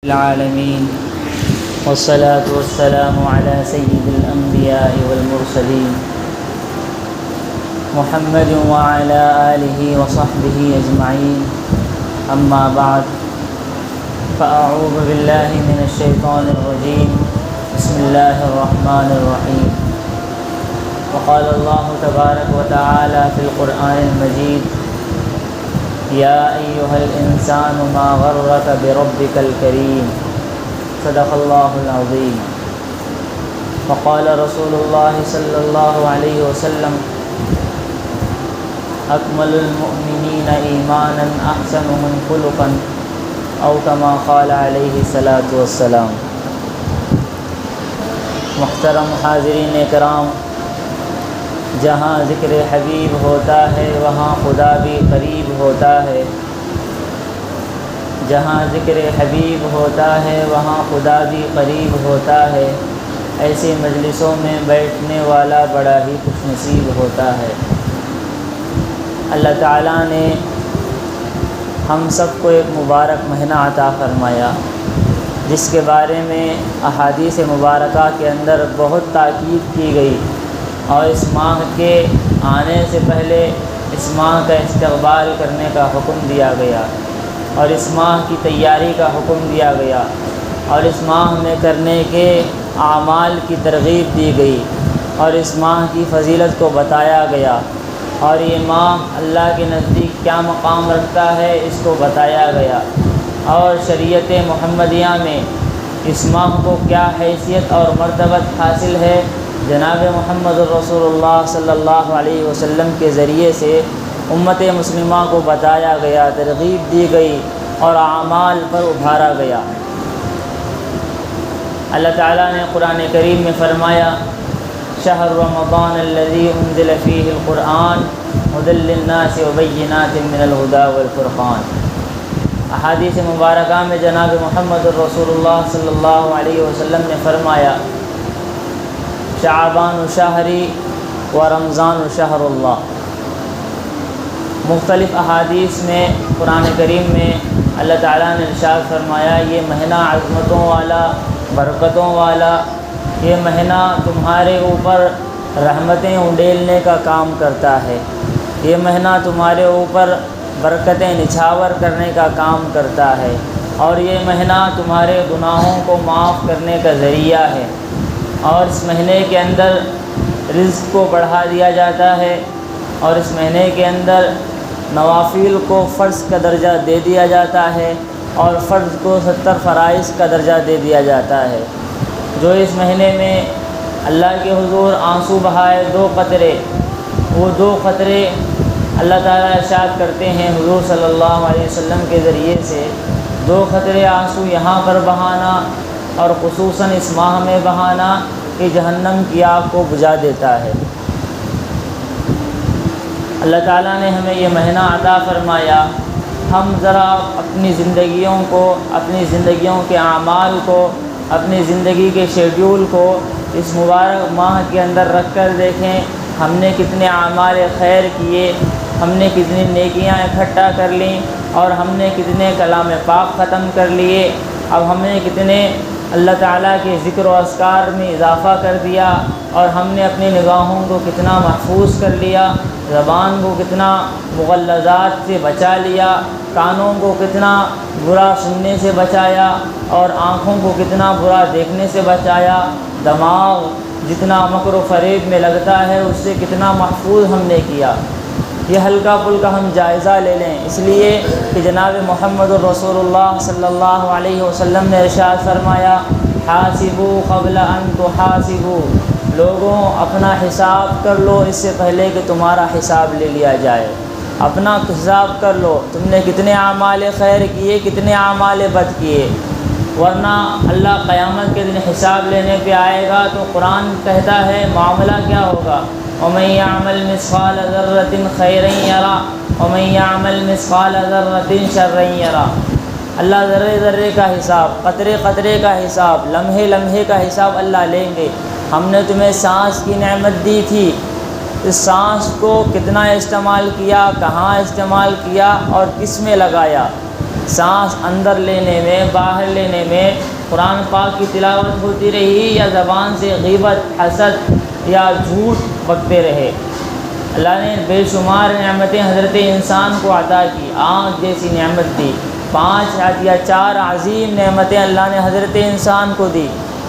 العالمين والصلاة والسلام على سيد الأنبياء والمرسلين محمد وعلى آله وصحبه أجمعين أما بعد فأعوذ بالله من الشيطان الرجيم بسم الله الرحمن الرحيم وقال الله تبارك وتعالى في القرآن المجيد يا أيها الإنسان ما غرك بربك الكريم صدق الله العظيم وقال رسول الله صلى الله عليه وسلم أكمل المؤمنين إيمانا أحسنهم خلقا أو كما قال عليه الصلاة والسلام۔ محترم حاضرین کرام، جہاں ذکر حبیب ہوتا ہے وہاں خدا بھی قریب ہوتا ہے، جہاں ذکر حبیب ہوتا ہے وہاں خدا بھی قریب ہوتا ہے، ایسی مجلسوں میں بیٹھنے والا بڑا ہی خوش نصیب ہوتا ہے۔ اللہ تعالیٰ نے ہم سب کو ایک مبارک مہینہ عطا فرمایا، جس کے بارے میں احادیث مبارکہ کے اندر بہت تاکید کی گئی، اور اس ماہ کے آنے سے پہلے اس ماہ کا استقبال کرنے کا حکم دیا گیا، اور اس ماہ کی تیاری کا حکم دیا گیا، اور اس ماہ میں کرنے کے اعمال کی ترغیب دی گئی، اور اس ماہ کی فضیلت کو بتایا گیا، اور یہ ماہ اللہ کے نزدیک کیا مقام رکھتا ہے اس کو بتایا گیا، اور شریعت محمدیہ میں اس ماہ کو کیا حیثیت اور مرتبت حاصل ہے، جناب محمد رسول اللہ صلی اللہ علیہ وسلم کے ذریعے سے امت مسلمہ کو بتایا گیا، ترغیب دی گئی اور اعمال پر ابھارا گیا۔ اللہ تعالیٰ نے قرآن کریم میں فرمایا شہر رمضان الذی انزل فیہ القرآن ھدی للناس وبینات من الھدی والفرقان۔ احادیث مبارکہ میں جناب محمد رسول اللہ صلی اللہ علیہ وسلم نے فرمایا شعبان شہری و رمضان شہر اللہ۔ مختلف احادیث میں قرآن کریم میں اللہ تعالیٰ نے ارشاد فرمایا یہ مہینہ عظمتوں والا، برکتوں والا، یہ مہینہ تمہارے اوپر رحمتیں انڈیلنے کا کام کرتا ہے، یہ مہینہ تمہارے اوپر برکتیں نچھاور کرنے کا کام کرتا ہے، اور یہ مہینہ تمہارے گناہوں کو معاف کرنے کا ذریعہ ہے، اور اس مہینے کے اندر رزق کو بڑھا دیا جاتا ہے، اور اس مہینے کے اندر نوافل کو فرض کا درجہ دے دیا جاتا ہے، اور فرض کو 70 فرائض کا درجہ دے دیا جاتا ہے۔ جو اس مہینے میں اللہ کے حضور آنسو بہائے 2 قطرے، وہ 2 قطرے اللہ تعالیٰ ارشاد کرتے ہیں حضور صلی اللہ علیہ وسلم کے ذریعے سے 2 قطرے آنسو یہاں پر بہانا، اور خصوصاً اس ماہ میں بہانا کہ جہنم کی آگ کو بجھا دیتا ہے۔ اللہ تعالیٰ نے ہمیں یہ مہینہ عطا فرمایا، ہم ذرا اپنی زندگیوں کو، اپنی زندگیوں کے اعمال کو، اپنی زندگی کے شیڈول کو اس مبارک ماہ کے اندر رکھ کر دیکھیں ہم نے کتنے اعمال خیر کیے، ہم نے کتنی نیکیاں اکٹھا کر لیں، اور ہم نے کتنے کلام پاک ختم کر لیے، اب ہم نے کتنے اللہ تعالیٰ کے ذکر و اذکار میں اضافہ کر دیا، اور ہم نے اپنی نگاہوں کو کتنا محفوظ کر لیا، زبان کو کتنا مغلظات سے بچا لیا، کانوں کو کتنا برا سننے سے بچایا، اور آنکھوں کو کتنا برا دیکھنے سے بچایا، دماغ جتنا مکر و فریب میں لگتا ہے اس سے کتنا محفوظ ہم نے کیا۔ یہ ہلکا پھلکا ہم جائزہ لے لیں، اس لیے کہ جناب محمد رسول اللہ صلی اللہ علیہ وسلم نے ارشاد فرمایا حاسبوا قبل ان تحاسبوا، لوگوں اپنا حساب کر لو اس سے پہلے کہ تمہارا حساب لے لیا جائے۔ اپنا حساب کر لو، تم نے کتنے اعمال خیر کیے، کتنے اعمال بد کیے، ورنہ اللہ قیامت کے دن حساب لینے پہ آئے گا تو قرآن کہتا ہے معاملہ کیا ہوگا وَمَن يَعْمَلْ مِثْقَالَ ذَرَّةٍ خَيْرًا يَرَهُ وَمَن يَعْمَلْ مِثْقَالَ ذَرَّةٍ شَرًّا يَرَهُ۔ اللہ ذرے ذرے کا حساب، قطرے قطرے کا حساب، لمحے لمحے کا حساب اللہ لیں گے۔ ہم نے تمہیں سانس کی نعمت دی تھی، اس سانس کو کتنا استعمال کیا، کہاں استعمال کیا اور کس میں لگایا، سانس اندر لینے میں باہر لینے میں قرآن پاک کی تلاوت ہوتی رہی یا زبان سے غیبت حسد یا جھوٹ بکتے رہے۔ اللہ نے بے شمار نعمتیں حضرت انسان کو عطا کی، آنکھ جیسی نعمت دی، 5 یا 4 عظیم نعمتیں اللہ نے حضرت انسان کو دی۔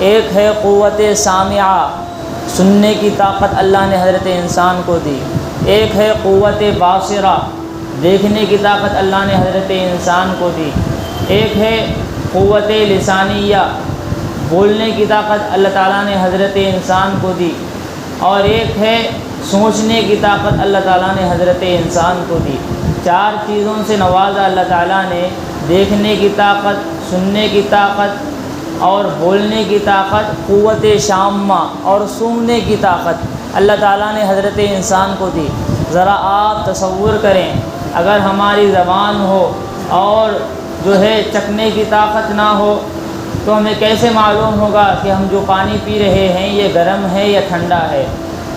ایک ہے قوت سامعہ، سننے کی طاقت اللہ نے حضرت انسان کو دی۔ ایک ہے قوت باصرہ، دیکھنے کی طاقت اللہ نے حضرت انسان کو دی۔ ایک ہے قوت لسانیہ، بولنے کی طاقت اللہ تعالیٰ نے حضرت انسان کو دی۔ اور ایک ہے سوچنے کی طاقت اللہ تعالیٰ نے حضرت انسان کو دی۔ 4 چیزوں سے نوازا اللہ تعالیٰ نے، دیکھنے کی طاقت، سننے کی طاقت اور بولنے کی طاقت، قوت شامہ اور سونگھنے کی طاقت اللہ تعالیٰ نے حضرت انسان کو دی۔ ذرا آپ تصور کریں، اگر ہماری زبان ہو اور جو ہے چکھنے کی طاقت نہ ہو تو ہمیں کیسے معلوم ہوگا کہ ہم جو پانی پی رہے ہیں یہ گرم ہے یا ٹھنڈا ہے؟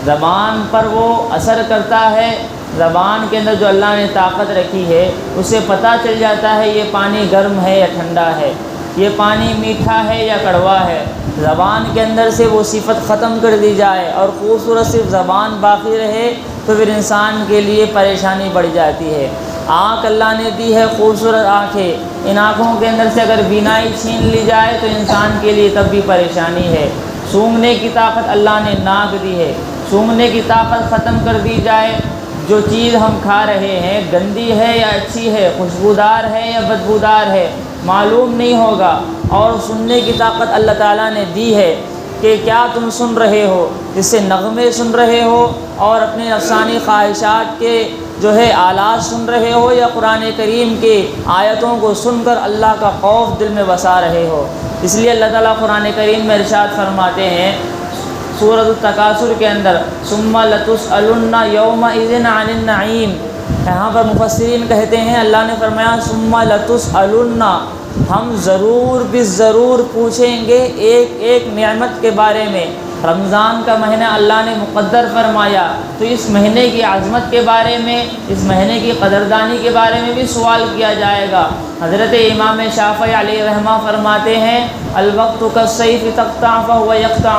زبان پر وہ اثر کرتا ہے، زبان کے اندر جو اللہ نے طاقت رکھی ہے اسے پتہ چل جاتا ہے یہ پانی گرم ہے یا ٹھنڈا ہے، یہ پانی میٹھا ہے یا کڑوا ہے۔ زبان کے اندر سے وہ صفت ختم کر دی جائے اور خوبصورت صرف زبان باقی رہے تو پھر انسان کے لیے پریشانی بڑھ جاتی ہے۔ آنکھ اللہ نے دی ہے خوبصورت آنکھیں، ان آنکھوں کے اندر سے اگر بینائی چھین لی جائے تو انسان کے لیے تب بھی پریشانی ہے۔ سونگھنے کی طاقت اللہ نے ناک دی ہے، سونگھنے کی طاقت ختم کر دی جائے، جو چیز ہم کھا رہے ہیں گندی ہے یا اچھی ہے، خوشبودار ہے یا بدبودار ہے، معلوم نہیں ہوگا۔ اور سننے کی طاقت اللہ تعالیٰ نے دی ہے کہ کیا تم سن رہے ہو، جس سے نغمے سن رہے ہو اور اپنے نفسانی خواہشات کے جو ہے آلات سن رہے ہو، یا قرآن کریم کے آیتوں کو سن کر اللہ کا خوف دل میں بسا رہے ہو۔ اس لیے اللہ تعالیٰ قرآن کریم میں ارشاد فرماتے ہیں سورۃ التکاثر کے اندر، ثم لتسألن یومئذ عن النعیم۔ یہاں پر مفسرین کہتے ہیں اللہ نے فرمایا ثم لتسألن، ہم ضرور بالضرور پوچھیں گے ایک ایک نعمت کے بارے میں۔ رمضان کا مہینہ اللہ نے مقدر فرمایا تو اس مہینے کی عظمت کے بارے میں، اس مہینے کی قدردانی کے بارے میں بھی سوال کیا جائے گا۔ حضرت امام شافعی علیہ رحمہ فرماتے ہیں الوقت کالسیف تقطع فهو یقطع،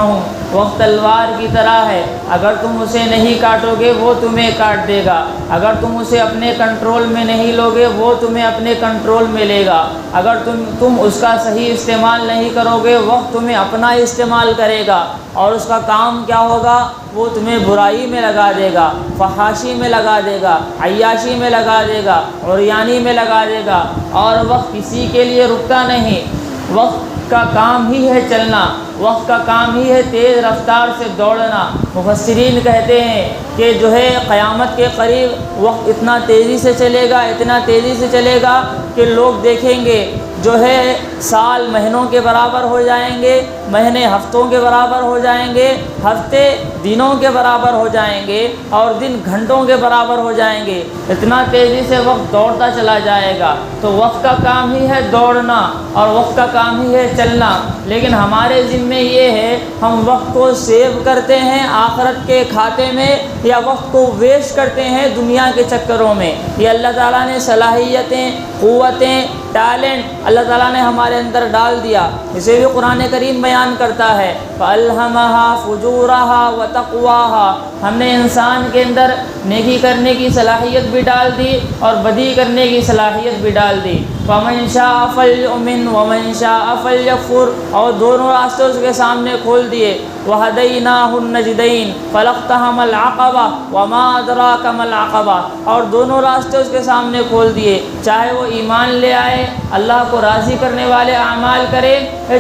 وقت تلوار کی طرح ہے، اگر تم اسے نہیں کاٹو گے وہ تمہیں کاٹ دے گا، اگر تم اسے اپنے کنٹرول میں نہیں لوگے وہ تمہیں اپنے کنٹرول میں لے گا، اگر تم اس کا صحیح استعمال نہیں کرو گے وقت تمہیں اپنا استعمال کرے گا، اور اس کا کام کیا ہوگا؟ وہ تمہیں برائی میں لگا دے گا، فحاشی میں لگا دے گا، عیاشی میں لگا دے گا، عریانی میں لگا دے گا۔ اور وقت کسی کے لیے رکتا نہیں، وقت کا کام ہی ہے چلنا، وقت کا کام ہی ہے تیز رفتار سے دوڑنا۔ مفسرین کہتے ہیں کہ جو ہے قیامت کے قریب وقت اتنا تیزی سے چلے گا، اتنا تیزی سے چلے گا کہ لوگ دیکھیں گے جو ہے سال مہینوں کے برابر ہو جائیں گے، مہینے ہفتوں کے برابر ہو جائیں گے، ہفتے دنوں کے برابر ہو جائیں گے، اور دن گھنٹوں کے برابر ہو جائیں گے۔ اتنا تیزی سے وقت دوڑتا چلا جائے گا۔ تو وقت کا کام ہی ہے دوڑنا اور وقت کا کام ہی ہے چلنا، لیکن ہمارے ذمے یہ ہے ہم وقت کو سیو کرتے ہیں آخرت کے کھاتے میں یا وقت کو ویسٹ کرتے ہیں دنیا کے چکروں میں۔ یہ اللہ تعالیٰ نے صلاحیتیں، قوتیں، ٹیلنٹ اللہ تعالیٰ نے ہمارے اندر ڈال دیا۔ اسے بھی قرآن کریم بیان کرتا ہے فَأَلْهَمَهَا فُجُورَهَا وَتَقْوَاهَا، ہم نے انسان کے اندر نیکی کرنے کی صلاحیت بھی ڈال دی اور بدی کرنے کی صلاحیت بھی ڈال دی۔ فَمَنْ شَاءَ فَلْيُؤْمِنْ وَمَنْ شَاءَ فَلْيَكْفُرْ، اور دونوں راستے اس کے سامنے کھول دیے۔ وَهَدَيْنَاهُ النَّجْدَيْنِ فَلَاقْتَحَمَ الْعَقَبَةَ وَمَا أَدْرَاكَ مَا الْعَقَبَةُ، اور دونوں راستے اس کے سامنے کھول دیے، چاہے وہ ایمان لے آئے، اللہ کو راضی کرنے والے اعمال کرے،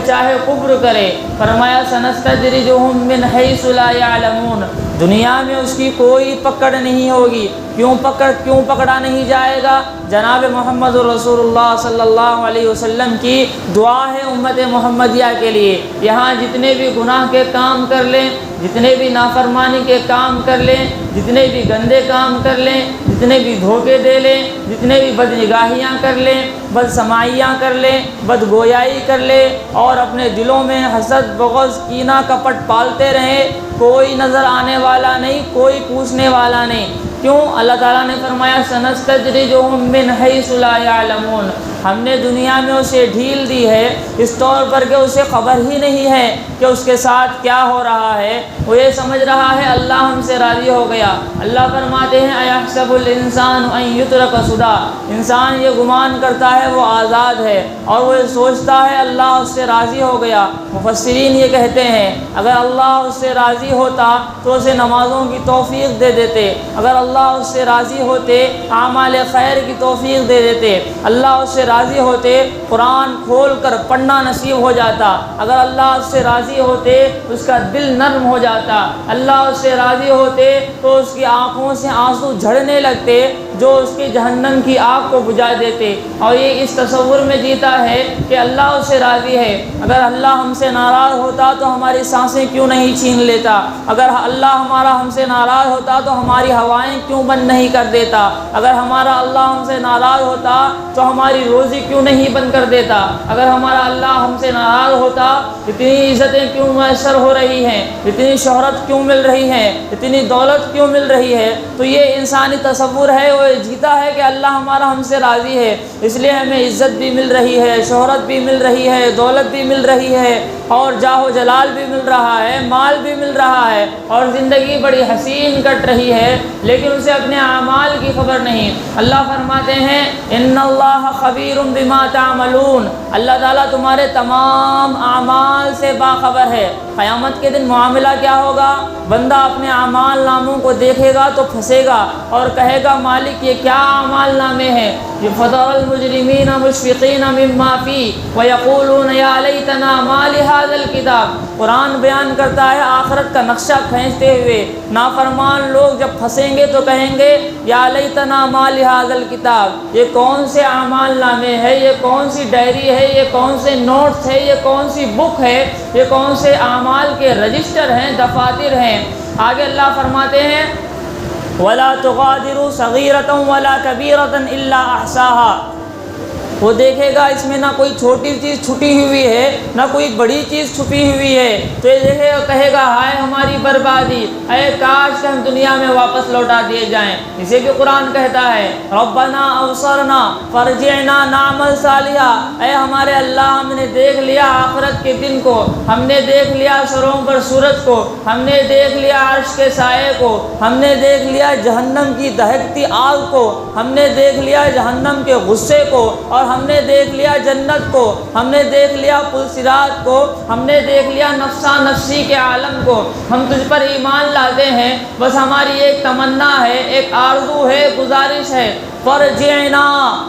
چاہے کفر کرے۔ فرمایا سنستدرجهم من حیث لا يعلمون، دنیا میں اس کی کوئی پکڑ نہیں ہوگی۔ کیوں پکڑا نہیں جائے گا؟ جناب محمد رسول اللہ صلی اللہ علیہ وسلم کی دعا ہے امت محمدیہ کے لیے، یہاں جتنے بھی گناہ کے کام کر لیں، جتنے بھی نافرمانی کے کام کر لیں، جتنے بھی گندے کام کر لیں، جتنے بھی دھوکے دے لیں، جتنے بھی بد نگاہیاں کر لیں، بد سماعیاں کر لیں، بد گویائی کر لیں، اور اپنے دلوں میں حسد، بغض، کینہ، کپٹ پالتے رہیں، کوئی نظر آنے والا نہیں، کوئی پوچھنے والا نہیں۔ کیوں؟ اللہ تعالیٰ نے فرمایا سنستدرجہم من حیث لا یعلمون، ہم نے دنیا میں اسے ڈھیل دی ہے اس طور پر کہ اسے خبر ہی نہیں ہے کہ اس کے ساتھ کیا ہو رہا ہے، وہ یہ سمجھ رہا ہے اللہ ہم سے راضی ہو گیا۔ اللہ فرماتے ہیں ایحسب الانسان ان یترک سدی، انسان یہ گمان کرتا ہے وہ آزاد ہے اور وہ یہ سوچتا ہے اللہ اس سے راضی ہو گیا۔ مفسرین یہ کہتے ہیں اگر اللہ اس سے راضی ہوتا تو اسے نمازوں کی توفیق دے دیتے، اگر اللہ اس سے راضی ہوتے اعمال خیر کی توفیق دے دیتے، اللہ اس سے راضی ہوتے قرآن کھول کر پڑھنا نصیب ہو جاتا، اگر اللہ اس سے راضی ہوتے اس کا دل نرم ہو جاتا، اللہ اس سے راضی ہوتے تو اس کی آنکھوں سے آنسو جھڑنے لگتے جو اس کی جہنم کی آگ کو بجھا دیتے۔ اور یہ اس تصور میں جیتا ہے کہ اللہ اس سے راضی ہے، اگر اللہ ہم سے ناراض ہوتا تو ہماری سانسیں کیوں نہیں چھین لیتا، اگر اللہ ہم سے ناراض ہوتا تو ہماری ہوائیں کیوں بند نہیں کر دیتا، اگر ہمارا اللہ ہم سے ناراض ہوتا تو ہماری روزی کیوں نہیں بند کر دیتا، اگر ہمارا اللہ ہم سے ناراض ہوتا اتنی عزتیں کیوں میسر ہو رہی ہیں، اتنی شہرت کیوں مل رہی ہے، اتنی دولت کیوں مل رہی ہے۔ تو یہ انسانی تصور ہے، وہ جیتا ہے کہ اللہ ہمارا ہم سے راضی ہے، اس لیے ہمیں عزت بھی مل رہی ہے، شہرت بھی مل رہی ہے، دولت بھی مل رہی ہے، اور جاہ و جلال بھی مل رہا ہے، مال بھی مل رہا ہے، اور زندگی بڑی حسین کٹ رہی ہے، لیکن اسے اپنے اعمال کی خبر نہیں۔ اللہ فرماتے ہیں ان اللہ خبیر بما تعملون، اللہ تعالیٰ تمہارے تمام اعمال سے باخبر ہے۔ قیامت کے دن معاملہ کیا ہوگا؟ بندہ اپنے اعمال ناموں کو دیکھے گا تو پھنسے گا اور کہے گا مالک یہ کیا اعمال نامے ہیں۔ فترى المجرمین مشفقین مما فیہ ویقولون یا لیتنا ما لہذا الکتاب، قرآن بیان کرتا ہے آخرت کا نقشہ کھینچتے ہوئے نافرمان لوگ جب پھنسیں گے تو کہیں گے یا لیتنا ما لہذا الکتاب، یہ کون سے اعمال نامے ہے، یہ کون سی ڈائری ہے، یہ کون سے نوٹس ہے، یہ کون سی بک ہے، یہ کون سے اعمال کے رجسٹر ہیں، دفاتر ہیں۔ آگے اللہ فرماتے ہیں وَلَا تُغَادِرُوا صَغِيرَةً وَلَا كَبِيرَةً إِلَّا أَحْصَاهَا، وہ دیکھے گا اس میں نہ کوئی چھوٹی چیز چھپی ہوئی ہے نہ کوئی بڑی چیز چھپی ہوئی ہے، تو یہ دیکھے گا کہے گا ہائے ہماری بربادی، اے کاش کہ ہم دنیا میں واپس لوٹا دیے جائیں۔ اسے بھی قرآن کہتا ہے ربنا ابصرنا فرجعنا نعمل صالحا، اے ہمارے اللہ ہم نے دیکھ لیا آخرت کے دن کو، ہم نے دیکھ لیا سروں پر سورج کو، ہم نے دیکھ لیا عرش کے سائے کو، ہم نے دیکھ لیا جہنم کی دہکتی آگ کو، ہم نے دیکھ لیا جہنم کے غصے کو، اور ہم نے دیکھ لیا جنت کو، ہم نے دیکھ لیا پل صراط کو، ہم نے دیکھ لیا نفسا نفسی کے عالم کو، ہم تجھ پر ایمان لاتے ہیں، بس ہماری ایک تمنا ہے، ایک آرزو ہے، گزارش ہے فرجعنا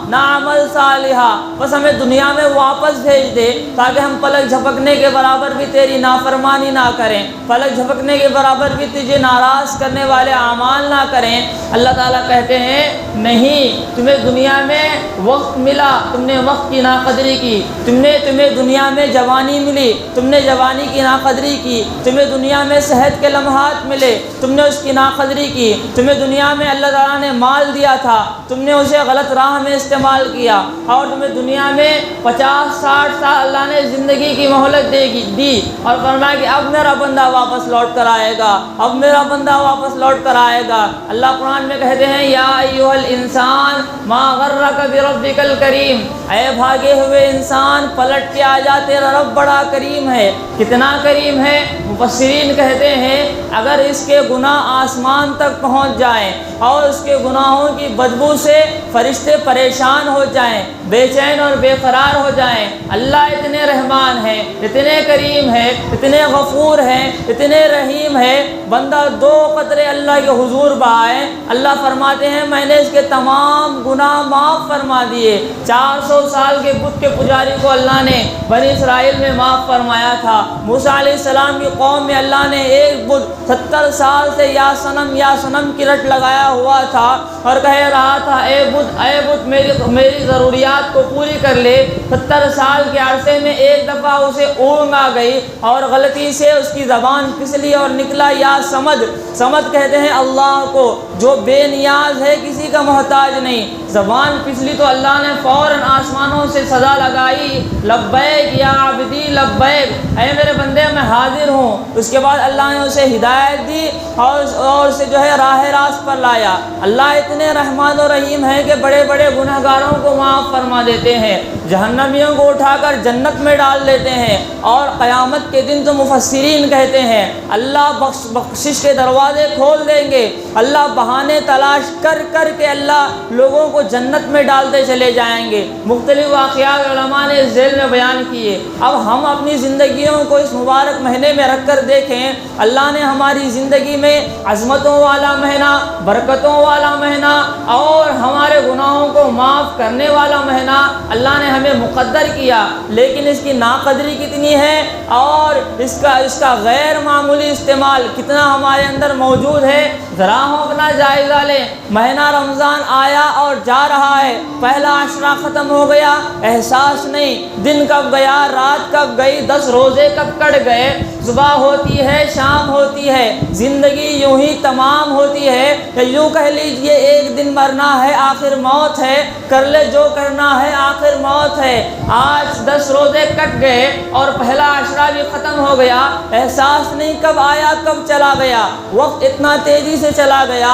نعمل صالحا، بس ہمیں دنیا میں واپس بھیج دے تاکہ ہم پلک جھپکنے کے برابر بھی تیری نافرمانی نہ کریں، پلک جھپکنے کے برابر بھی تجھے ناراض کرنے والے اعمال نہ کریں۔ اللہ تعالیٰ کہتے ہیں نہیں، تمہیں دنیا میں وقت ملا، تم نے وقت کی ناقدری کی، تمہیں دنیا میں جوانی ملی، تم نے جوانی کی ناقدری کی، تمہیں دنیا میں صحت کے لمحات ملے، تم نے اس کی ناقدری کی، تمہیں دنیا میں اللہ تعالیٰ نے مال دیا تھا، تم نے اسے غلط راہ میں استعمال کیا، اور تمہیں دنیا میں 50-60 سال اللہ نے زندگی کی مہلت دی، اور فرمایا کہ اب میرا بندہ واپس لوٹ کر آئے گا، اب میرا بندہ واپس لوٹ کر آئے گا۔ اللہ قرآن میں کہتے ہیں یا ایھا الانسان ما غرک بربک الکریم، اے بھاگے ہوئے انسان پلٹ کے آ جا، تیرا رب بڑا کریم ہے۔ کتنا کریم ہے؟ مفسرین کہتے ہیں اگر اس کے گناہ آسمان تک پہنچ جائیں اور اس کے گناہوں کی بدبو سے فرشتے پریشان ہو جائیں، بے چین اور بے قرار ہو جائیں، اللہ اتنے رحمان ہیں، اتنے کریم ہیں، اتنے غفور ہیں، اتنے رحیم ہیں، بندہ 2 قطرے اللہ کے حضور بہائے، اللہ فرماتے ہیں میں نے اس کے تمام گناہ معاف فرما دیے۔ 400 سال کے بت کے پجاری کو اللہ نے بنی اسرائیل میں معاف فرمایا تھا۔ موسیٰ علیہ السلام کی قوم میں اللہ نے ایک بت 70 سال سے یا سنم کی رٹ لگایا ہوا تھا اور کہہ رہا تھا اے بت میری ضروریات کو پوری کر لے۔ 70 سال کے عرصے میں ایک دفعہ اسے اونگ آ گئی اور غلطی سے اس کی زبان پھسلی اور نکلا یا سمد کہتے ہیں اللہ کو جو بے نیاز ہے، کسی کا محتاج نہیں۔ زبان پھسلی تو اللہ نے فوراً آسمانوں سے صدا لگائی لبیک یا عبدی لبیک، اے میرے بندے میں حاضر ہوں۔ اس کے بعد اللہ نے اسے ہدایت دی اور اسے جو ہے راہ راست پر لایا۔ اللہ اتنے رحمان و رحیم ہیں کہ بڑے بڑے گنہگاروں کو معاف فرما دیتے ہیں، جہنمیوں کو اٹھا کر جنت میں ڈال دیتے ہیں، اور قیامت کے دن تو مفسرین کہتے ہیں اللہ بخشش کے دروازے کھول دیں گے، اللہ بہانے تلاش کر کر کے اللہ لوگوں کو جنت میں ڈالتے چلے جائیں گے۔ مختلف واقعات علماء نے اس ذیل میں بیان کیے۔ اب ہم اپنی زندگیوں کو اس مبارک مہینے میں رکھ کر دیکھیں، اللہ نے ہماری زندگی میں عظمتوں والا مہینہ، برکتوں والا مہینہ اور ہمارے گناہوں کو معاف کرنے والا مہینہ اللہ نے ہمیں مقدر کیا، لیکن اس کی ناقدری کتنی ہے اور اس کا غیر معمولی استعمال کتنا ہمارے اندر موجود ہے، ذرا ہم اپنا جائزہ لیں۔ مہینہ رمضان آیا اور جا رہا ہے، پہلا عشرہ ختم ہو گیا، احساس نہیں، دن کب گیا، رات کب گئی، 10 روزے کب کٹ گئے، صبح ہوتی ہے، شام ہوتی ہے، زندگی یوں ہی تمام ہوتی ہے کہ یوں کہہ لیجئے ایک دن مرنا ہے، آخر موت ہے، کر لے جو کرنا ہے، آخر موت ہے۔ آج 10 روزے کٹ گئے اور پہلا عشرہ بھی ختم ہو گیا، احساس نہیں کب آیا کب چلا گیا، وقت اتنا تیزی سے چلا گیا۔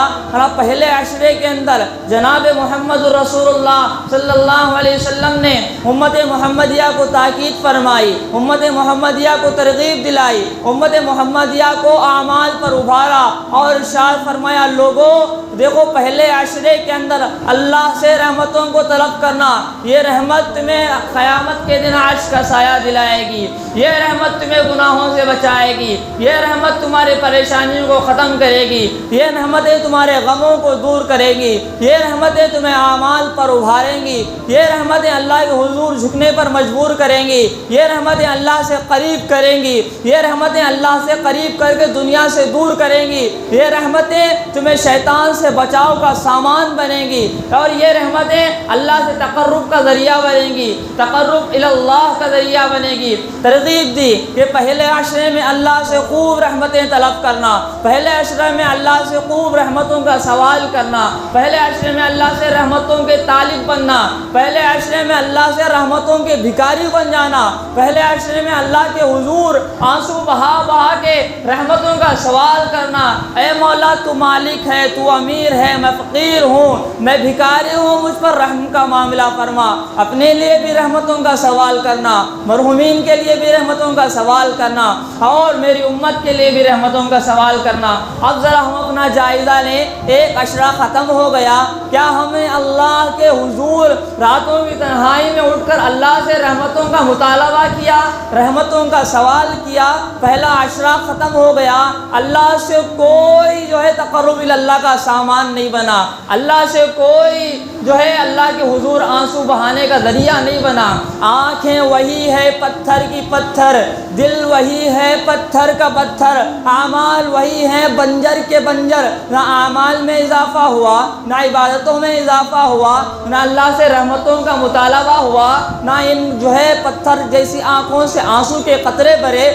پہلے عشرے کے اندر جناب محمد رسول اللہ صلی اللہ علیہ وسلم نے امت محمدیہ کو تاکید فرمائی، امت محمدیہ کو ترغیب دلائی، امت محمدیہ کو اعمال پر ابھارا اور ارشاد فرمایا لوگوں دیکھو پہلے عشرے کے اندر اللہ سے رحمتوں کو طلب کرنا، یہ رحمت تمہیں قیامت کے دن عرش کا سایہ دلائے گی، یہ رحمت تمہیں گناہوں سے بچائے گی، یہ رحمت تمہاری پریشانیوں کو ختم کرے گی، یہ رحمتیں تمہارے غموں کو دور کرے گی، یہ رحمتیں تمہیں اعمال پر ابھاریں گی، یہ رحمتیں اللہ کے حضور جھکنے پر مجبور کریں گی، یہ رحمتیں اللہ سے قریب کریں گی، یہ رحمتیں اللہ سے قریب کر کے دنیا سے دور کریں گی، یہ رحمتیں تمہیں شیطان سے بچاؤ کا سامان بنیں گی، اور یہ رحمتیں اللہ سے تقرب کا ذریعہ بنیں گی، تقرب اللہ کا ذریعہ بنے گی۔ ترغیب دی کہ پہلے عشرے میں اللہ سے خوب رحمتیں طلب کرنا، پہلے عشرے میں اللہ سے خوب رحمتوں کا سوال کرنا، پہلے عشرے میں اللہ سے رحمتوں کے طالب بننا، پہلے عشرے میں اللہ سے رحمتوں کے بھکاری بن جانا، پہلے عشرے میں اللہ کے حضور آنسو بہا بہا کے رحمتوں کا سوال کرنا، اے مولا تو مالک ہے، تو امیر ہے، میں فقیر ہوں، میں بھکاری ہوں، مجھ پر رحم کا معاملہ فرما، اپنے لیے بھی رحمتوں کا سوال کرنا، مرحومین کے لیے بھی رحمتوں کا سوال کرنا، اور میری امت کے لیے بھی رحمتوں کا سوال کرنا۔ اب ذرا ہم اپنا جائزہ لیں، ایک عشرہ ختم ہو گیا، کیا ہمیں اللہ کے حضور راتوں کی تنہائی میں اٹھ کر اللہ سے رحمتوں کا مطالبہ کیا، رحمتوں کا سوال کیا؟ پہلا عشرہ ختم ہو گیا، اللہ سے کوئی جو ہے تقرب اللہ کا سامان نہیں بنا، اللہ سے کوئی جو ہے اللہ کے حضور آنسو بہانے کا ذریعہ نہیں بنا۔ آنکھیں وہی ہے پتھر کی پتھر، دل وہی ہے پتھر کا پتھر، اعمال وہی ہیں بنجر کے بنجر، نہ اعمال میں اضافہ ہوا، نہ عبادتوں میں اضافہ ہوا، نہ اللہ سے رحمتوں کا مطالبہ ہوا، نہ ان جو ہے پتھر جیسی آنکھوں سے آنسو کے قطرے بہے،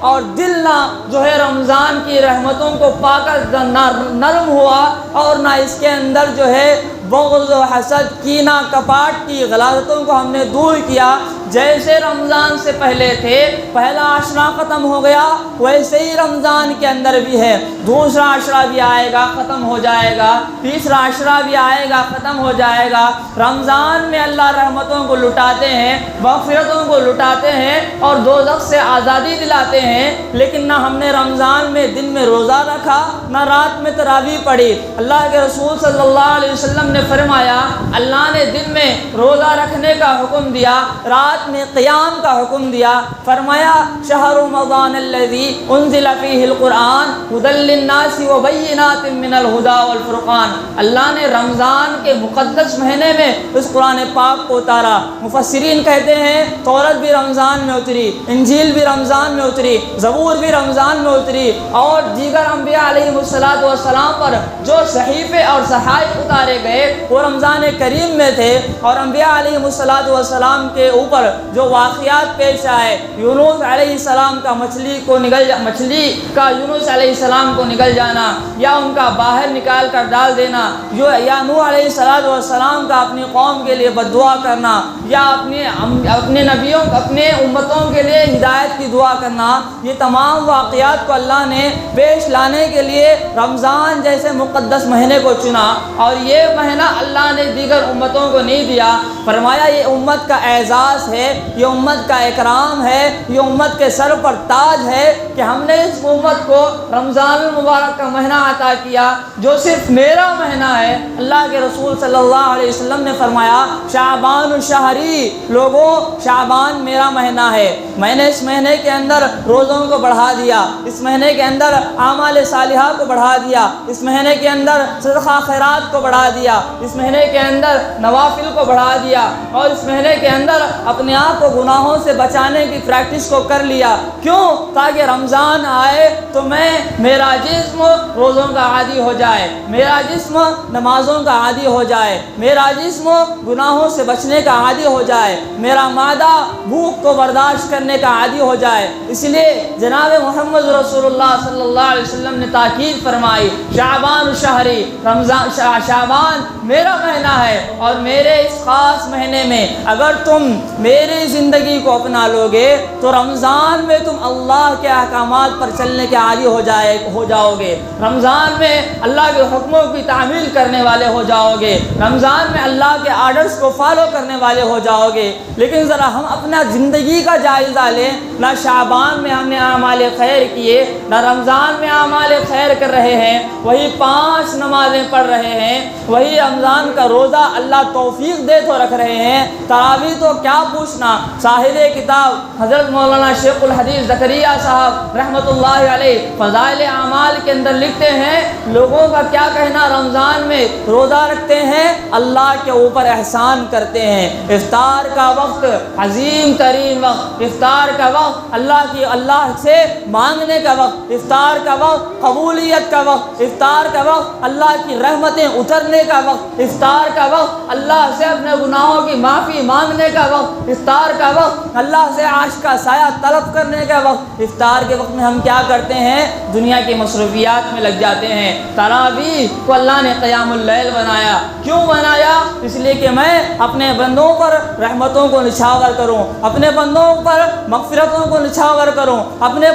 اور دل نہ جو ہے رمضان کی رحمتوں کو پا کر نرم ہوا، اور نہ اس کے اندر جو ہے بغض و حسد کینہ کپاٹ کی غلاظتوں کو ہم نے دور کیا۔ جیسے رمضان سے پہلے تھے، پہلا عشرہ ختم ہو گیا، ویسے ہی رمضان کے اندر بھی ہے، دوسرا عشرہ بھی آئے گا ختم ہو جائے گا، تیسرا عشرہ بھی آئے گا ختم ہو جائے گا۔ رمضان میں اللہ رحمتوں کو لٹاتے ہیں، مغفرتوں کو لٹاتے ہیں اور دوزخ سے آزادی دلاتے ہیں، لیکن نہ ہم نے رمضان میں دن میں روزہ رکھا، نہ رات میں تراویح پڑھی۔ اللہ کے رسول صلی اللہ علیہ وسلم نے فرمایا اللہ نے دن میں روزہ رکھنے کا حکم دیا، رات میں قیام کا حکم دیا، فرمایا شہر رمضان الذی انزل فیہ القرآن ھدی للناس وبینات من الھدی والفرقان۔ اللہ نے رمضان کے مقدس مہینے میں اس قرآن پاک کو اتارا۔ مفسرین کہتے ہیں تورات بھی رمضان میں اتری، انجیل بھی رمضان میں اتری، زبور بھی رمضان میں اتری، اور دیگر انبیاء علیہ السلام پر جو صحیفے اور صحائف اتارے گئے وہ رمضان کریم میں تھے، اور انبیاء علیہ السلام کے اوپر جو واقعات پیش آئے، یونس علیہ السلام کا مچھلی کا یونس علیہ السلام کو نگل جانا، یا ان کا باہر نکال کر ڈال دینا، یا نوح علیہ السلام کا اپنی قوم کے لیے بد دعا کرنا، یا اپنے نبیوں اپنے امتوں کے لیے ہدایت کی دعا کرنا، یہ تمام واقعات کو اللہ نے پیش لانے کے لیے رمضان جیسے مقدس مہینے کو چنا، اور یہ مہینہ اللہ نے دیگر امتوں کو نہیں دیا۔ فرمایا یہ امت کا اعزاز ہے، یہ امت کا اکرام ہے، یہ امت کے سر پر تاج ہے کہ ہم نے اس امت کو رمضان المبارک کا مہینہ عطا کیا جو صرف میرا مہینہ ہے۔ اللہ کے رسول صلی اللہ علیہ وسلم نے فرمایا شعبان الشہری، لوگوں شعبان میرا مہینہ ہے، میں نے اس مہینے کے اندر روزوں کو بڑھا دیا، اس مہینے کے اندر اعمال صالحہ کو بڑھا دیا، اس مہینے کے اندر صدقہ خیرات کو بڑھا دیا، اس مہینے کے اندر نوافل کو بڑھا دیا، اور اس مہینے کے اندر اپنے آپ کو گناہوں سے بچانے کی پریکٹس کو کر لیا۔ کیوں؟ تاکہ رمضان آئے تو میرا جسم روزوں کا عادی ہو جائے، میرا جسم نمازوں کا عادی ہو جائے، میرا جسم گناہوں سے بچنے کا عادی ہو جائے، میرا معدہ بھوک کو برداشت کرنے کا عادی ہو جائے۔ اس لیے جناب محمد رسول اللہ صلی اللہ علیہ وسلم نے تاکید فرمائی شعبان الشہری، رمضان شعبان میرا مہینہ ہے، اور میرے اس خاص مہینے میں اگر تم میری زندگی کو اپنا لو گے تو رمضان میں تم اللہ کے احکامات پر چلنے کے عادی ہو جاؤ گے، رمضان میں اللہ کے حکموں کی تعمیل کرنے والے ہو جاؤ گے، رمضان میں اللہ کے آرڈرز کو فالو کرنے والے ہو جاؤ گے۔ لیکن ذرا ہم اپنا زندگی کا جائزہ لیں، نہ شعبان میں ہم نے اعمال خیر کیے، نہ رمضان میں اعمال خیر کر رہے ہیں، وہی 5 نمازیں پڑھ رہے ہیں، وہی رمضان کا روزہ اللہ توفیق دے تو رکھ رہے ہیں، تراویح تو کیا پوچھنا۔ صاحب کتاب حضرت مولانا شیخ الحدیث زکریا صاحب رحمۃ اللہ علیہ فضائل اعمال کے اندر لکھتے ہیں لوگوں کا کیا کہنا، رمضان میں روزہ رکھتے ہیں، اللہ کے اوپر احسان کرتے ہیں، افطار کا وقت عظیم ترین وقت، افطار کا وقت اللہ سے مانگنے کا وقت، افطار کا وقت قبولیت کا وقت، افطار کا وقت اللہ کی رحمتیں اترنے کا وقت، افطار کا وقت اللہ سے اپنے گناہوں کی معافی مانگنے کا وقت، افطار کا وقت اللہ سے عرش کا سایہ طلب کرنے کا وقت۔ افطار کے وقت میں ہم کیا کرتے ہیں؟ دنیا کی مصروفیات میں لگ جاتے ہیں۔ تراویح کو اللہ نے قیام اللیل بنایا، کیوں بنایا؟ اس لیے کہ میں اپنے بندوں پر رحمتوں کو نچھاور کروں، اپنے بندوں پر مغفرتوں کو نچھاور کروں، اپنے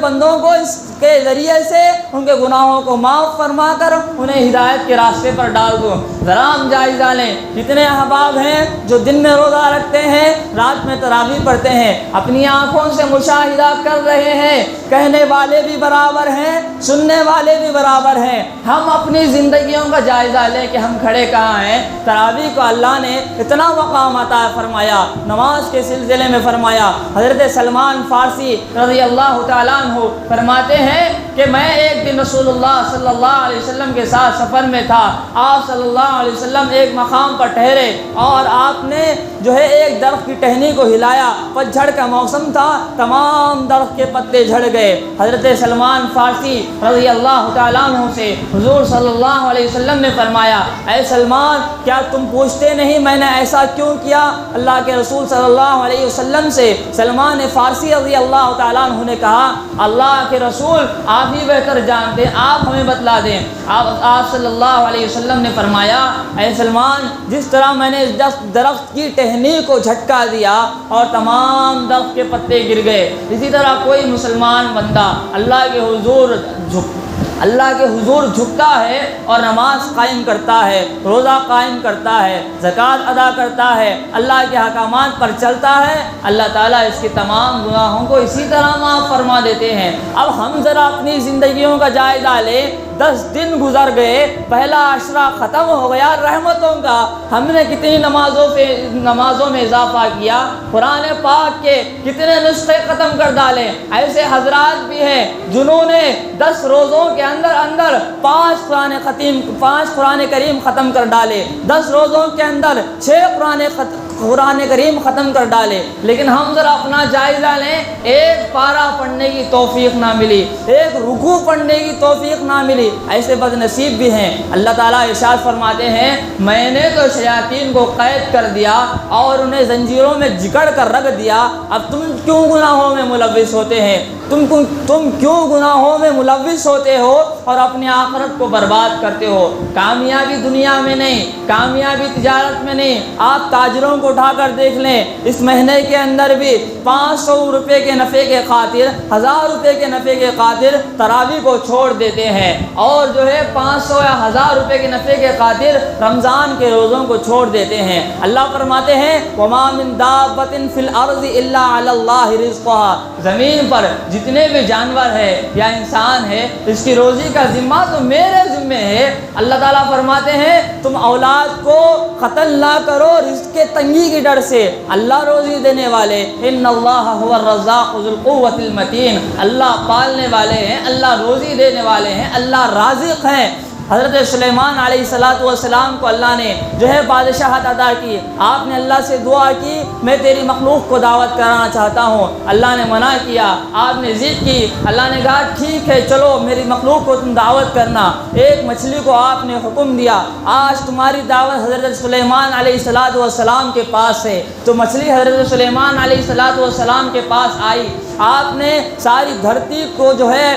بندوں کو اس کے ذریعے سے ان کے گناہوں کو معاف فرما کر انہیں ہدایت کے راستے پر ڈال دوں۔ ذرا ہم جائزہ لیں، کتنے احباب ہیں جو دن میں روزہ رکھتے ہیں، رات میں تراویح پڑھتے ہیں، اپنی آنکھوں سے مشاہدہ کر رہے ہیں، کہنے والے بھی برابر ہیں، سننے والے بھی برابر ہیں۔ ہم اپنی زندگیوں کا جائزہ لیں کہ ہم کھڑے کہاں ہیں۔ تراویح کو اللہ نے اتنا مقام عطا فرمایا، نماز کے سلسلے میں فرمایا۔ حضرت سلمان فارسی رضی اللہ تعالیٰ عنہ فرماتے ہیں کہ میں ایک دن رسول اللہ صلی اللہ علیہ وسلم کے ساتھ سفر میں تھا، آپ صلی اللہ علیہ وسلم ایک مقام پر ٹھہرے اور آپ نے ایک درخت کی ٹہنی کو ہلایا، پتجھڑ کا موسم تھا، تمام درخت کے پتے جھڑ گئے۔ حضرت سلمان فارسی رضی اللہ تعالیٰ عنہ سے حضور صلی اللہ علیہ وسلم نے فرمایا اے سلمان، کیا تم پوچھتے نہیں میں نے ایسا کیوں کیا؟ اللہ کے رسول صلی اللہ علیہ وسلم سے سلمان فارسی رضی اللہ تعالیٰ عنہ نے کہا اللہ کے رسول آپ ہی بہتر جانتے ہیں، آپ ہمیں بتلا دیں۔ آپ صلی اللہ علیہ وسلم نے فرمایا اے سلمان، جس طرح میں نے درخت کی ٹہنی کو جھٹکا دیا اور تمام درخت کے پتے گر گئے، اسی طرح کوئی مسلمان بندہ اللہ کے حضور جھکتا ہے اور نماز قائم کرتا ہے، روزہ قائم کرتا ہے، زکوٰۃ ادا کرتا ہے، اللہ کے احکامات پر چلتا ہے، اللہ تعالیٰ اس کے تمام گناہوں کو اسی طرح معاف فرما دیتے ہیں۔ اب ہم ذرا اپنی زندگیوں کا جائزہ لیں، 10 دن گزر گئے، پہلا عشرہ ختم ہو گیا رحمتوں کا، ہم نے کتنی نمازوں میں اضافہ کیا، قرآن پاک کے کتنے نسخے ختم کر ڈالے۔ ایسے حضرات بھی ہیں جنہوں نے 10 روزوں کے اندر 5 قرآن کریم ختم کر ڈالے، 10 روزوں کے اندر 6 قرآن قرآن کریم ختم کر ڈالے، لیکن ہم ذرا اپنا جائزہ لیں، ایک پارہ پڑھنے کی توفیق نہ ملی، ایک رکوع پڑھنے کی توفیق نہ ملی۔ ایسے بد نصیب بھی ہیں۔ اللہ تعالیٰ ارشاد فرماتے ہیں میں نے تو شیاطین کو قید کر دیا اور انہیں زنجیروں میں جکڑ کر رکھ دیا، اب تم کیوں گناہوں میں ملوث ہوتے ہیں؟ تم کیوں گناہوں میں ملوث ہوتے ہو اور اپنی آخرت کو برباد کرتے ہو؟ کامیابی دنیا میں نہیں، کامیابی تجارت میں نہیں۔ آپ تاجروں کو اٹھا کر دیکھ لیں، اس مہینے کے اندر بھی 500 روپے کے نفع کے خاطر، 1000 روپے کے نفع کے خاطر تراویح کو چھوڑ دیتے ہیں، اور جو ہے 500 یا 1000 روپے کے نفع کے خاطر رمضان کے روزوں کو چھوڑ دیتے ہیں۔ اللہ فرماتے ہیں وَمَا مِن دَابَّةٍ فِي الْأَرْضِ إِلَّا عَلَى اللَّهِ رِزْقُهَا، زمین پر جتنے بھی جانور ہے یا انسان ہے، اس کی روزی کا ذمہ تو میرے ذمہ ہے۔ اللہ تعالیٰ فرماتے ہیں تم اولاد کو قتل نہ کرو رزق کے تنگی کی ڈر سے، اللہ روزی دینے والے، ان اللہ هو الرزاق ذو القوة المتین، اللہ پالنے والے ہیں، اللہ روزی دینے والے ہیں، اللہ رازق ہیں۔ حضرت سلیمان علیہ السلام کو اللہ نے جو ہے بادشاہت عطا کی، آپ نے اللہ سے دعا کی میں تیری مخلوق کو دعوت کرانا چاہتا ہوں، اللہ نے منع کیا، آپ نے ضد کی، اللہ نے کہا ٹھیک ہے چلو میری مخلوق کو تم دعوت کرنا۔ ایک مچھلی کو آپ نے حکم دیا، آج تمہاری دعوت حضرت سلیمان علیہ السلام کے پاس ہے، تو مچھلی حضرت سلیمان علیہ السلام کے پاس آئی، آپ نے ساری دھرتی کو جو ہے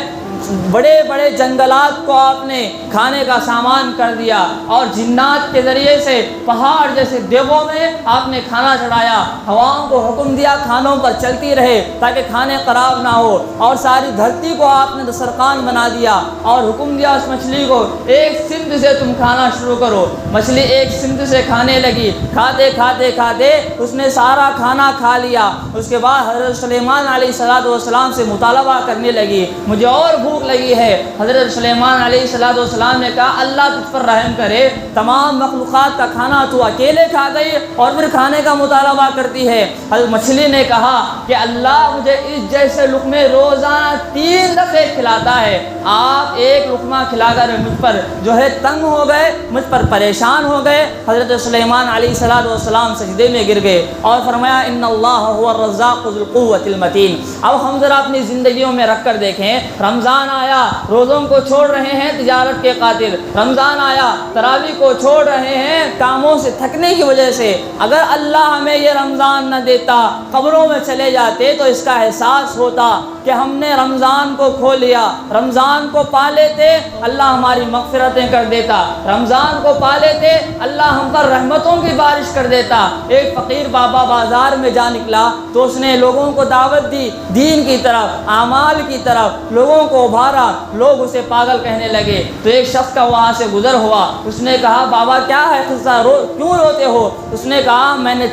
بڑے بڑے جنگلات کو آپ نے کھانے کا سامان کر دیا، اور جنات کے ذریعے سے پہاڑ جیسے دیگوں میں آپ نے کھانا چڑھایا، ہواؤں کو حکم دیا کھانوں پر چلتی رہے تاکہ کھانے خراب نہ ہو، اور ساری دھرتی کو آپ نے دسترخوان بنا دیا، اور حکم دیا اس مچھلی کو ایک سمت سے تم کھانا شروع کرو۔ مچھلی ایک سمت سے کھانے لگی، کھاتے کھاتے کھاتے اس نے سارا کھانا کھا لیا۔ اس کے بعد حضرت سلیمان علیہ السلام سے مطالبہ کرنے لگی مجھے اور بھوک لگی ہے۔ حضرت سلیمان علیہ السلام نے کہا اللہ تجھ پر رحم کرے، تمام مخلوقات کا کھانا تو اکیلے کھا گئی اور پھر کھانے کا مطالبہ کرتی ہے۔ حضرت مچھلی نے کہا کہ اللہ مجھے اس جیسے لقمے روزانہ 3 دفعے کھلاتا ہے، آپ ایک لقمہ کھلا کر مجھ پر جو ہے تنگ ہو گئے، مجھ پر پریشان ہو گئے۔ حضرت سلیمان علیہ السلام سجدے میں گر گئے اور فرمایا ان اللہ هو الرزاق ذو القوة المتین۔ اب ہم ذرا اپنی زندگیوں میں رکھ کر دیکھیں، رمضان آیا روزوں کو چھوڑ رہے ہیں تجارت کے خاطر، رمضان آیا تراویح کو چھوڑ رہے ہیں کاموں سے تھکنے کی وجہ سے۔ اگر اللہ ہمیں یہ رمضان نہ دیتا، قبروں میں چلے جاتے تو اس کا احساس ہوتا کہ ہم نے رمضان کو کھو لیا، رمضان کو پا لیتے اللہ ہماری مغفرتیں کر دیتا، رمضان کو پا لیتے اللہ ہم پر رحمتوں کی بارش کر دیتا۔ ایک فقیر بابا بازار میں جا نکلا تو اس نے لوگوں کو دعوت دی دین کی طرف، اعمال کی طرف، لوگوں کو ابھارا، لوگ اسے پاگل کہنے لگے۔ تو ایک شخص کا وہاں سے گزر ہوا، اس نے کہا بابا کیا ہے قصہ، کیوں روتے ہو؟ اس نے کہا میں نے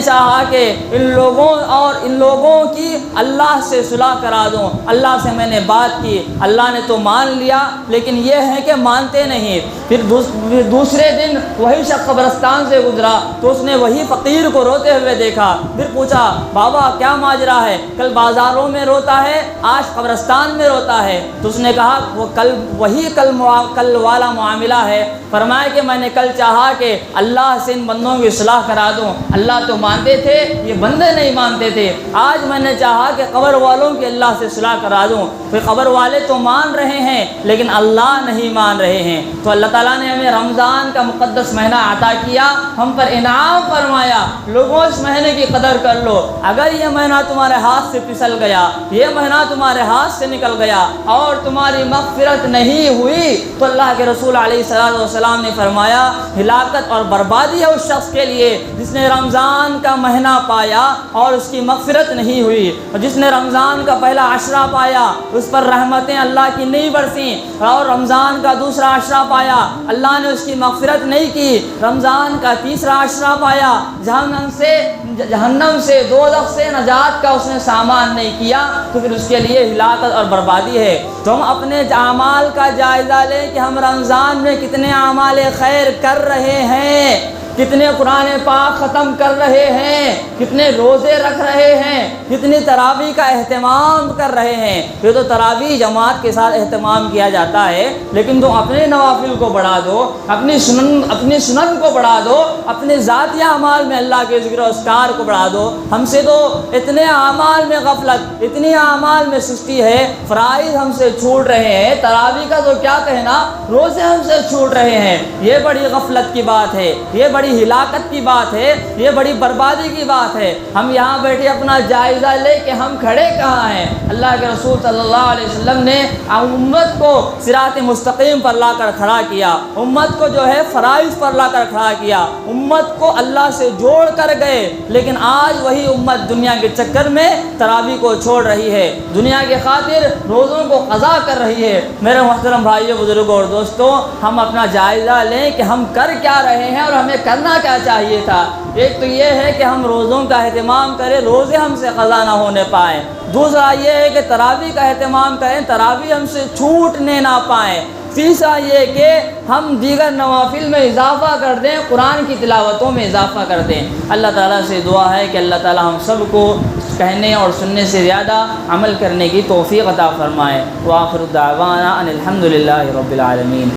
چاہا کہ ان لوگوں کی اللہ سے صلح کرا دوں، اللہ سے میں نے بات کی، اللہ نے تو مان لیا لیکن یہ ہے کہ مانتے نہیں۔ پھر دوسرے دن وہی شخص قبرستان سے گزرا تو اس نے وہی فقیر کو روتے ہوئے دیکھا، پھر پوچھا بابا کیا ماجرا ہے؟ کل بازاروں میں روتا ہے، آج قبرستان میں روتا ہے۔ تو اس نے کہا وہ کل والا معاملہ ہے۔ فرمایا کہ میں نے کل چاہا کہ اللہ سے ان بندوں کی صلاح کرا دوں، اللہ تو مانتے تھے یہ بندے نہیں مانتے تھے، آج میں نے چاہا کہ قبر والوں کی اللہ سے صلاح کرا دوں، پھر قبر والے تو مان رہے ہیں لیکن اللہ نہیں مان رہے ہیں۔ تو اللہ تعالیٰ نے ہمیں رمضان کا مقدس مہینہ عطا کیا، ہم پر انعام فرمایا، لوگوں اس مہینے کی قدر کر لو۔ اگر یہ مہینہ تمہارے ہاتھ سے پھسل گیا، یہ مہینہ تمہارے ہاتھ سے نکل گیا اور تمہاری مغفرت نہیں ہوئی تو اللہ کے رسول علیہ السلام نے فرمایا ہلاکت اور بربادی ہے اس شخص کے لیے جس نے رمضان کا مہینہ پایا اور اس کی مغفرت نہیں ہوئی، اور جس نے رمضان کا پہلا عشرہ پایا اس پر رحمتیں اللہ کی نہیں برسیں، اور رمضان کا دوسرا عشرہ پایا اللہ نے اس کی مغفرت نہیں کی، رمضان کا تیسرا عشرہ پایا جہنم سے دوزخ سے نجات کا اس نے سامان نہیں کیا تو پھر اس کے لیے ہلاکت اور بربادی ہے۔ تو ہم اپنے اعمال کا جائزہ لیں کہ ہم رمضان میں کتنے اعمال خیر کر رہے ہیں، کتنے قرآن پاک ختم کر رہے ہیں، کتنے روزے رکھ رہے ہیں، کتنی تراویح کا اہتمام کر رہے ہیں۔ یہ تو تراویح جماعت کے ساتھ اہتمام کیا جاتا ہے، لیکن تم اپنے نوافل کو بڑھا دو، اپنی سنن کو بڑھا دو، اپنے ذاتی اعمال میں اللہ کے ذکر و اذکار کو بڑھا دو۔ ہم سے تو اتنے اعمال میں غفلت، اتنی اعمال میں سستی ہے، فرائض ہم سے چھوٹ رہے ہیں، تراویح کا تو کیا کہنا، روزے ہم سے چھوٹ رہے ہیں۔ یہ بڑی غفلت کی بات ہے، یہ بڑی ہلاکت کی بات ہے، یہ بڑی بربادی کی بات ہے۔ ہم یہاں بیٹھے اپنا جائزہ لے کہ ہم کھڑے کہاں ہیں۔ اللہ کے رسول صلی اللہ علیہ وسلم نے امت کو صراط مستقیم پر لا کر کھڑا کیا، امت کو جو ہے فرائض پر لا کر کھڑا کیا، امت کو اللہ سے جوڑ کر گئے، لیکن آج وہی امت دنیا کے چکر میں تراویح کو چھوڑ رہی ہے، دنیا کے خاطر روزوں کو قضا کر رہی ہے۔ میرے محترم بھائیوں، بزرگوں اور دوستوں، ہم اپنا جائزہ لیں کہ ہم کر کیا رہے ہیں اور ہمیں کرنا کیا چاہیے تھا۔ ایک تو یہ ہے کہ ہم روزوں کا اہتمام کریں، روزے ہم سے قضا نہ ہونے پائیں۔ دوسرا یہ ہے کہ تراویح کا اہتمام کریں، تراویح ہم سے چھوٹنے نہ پائیں۔ تیسرا یہ کہ ہم دیگر نوافل میں اضافہ کر دیں، قرآن کی تلاوتوں میں اضافہ کر دیں۔ اللہ تعالیٰ سے دعا ہے کہ اللہ تعالیٰ ہم سب کو کہنے اور سننے سے زیادہ عمل کرنے کی توفیق عطا فرمائے۔ وآخر دعوانا ان الحمد للہ رب العالمین۔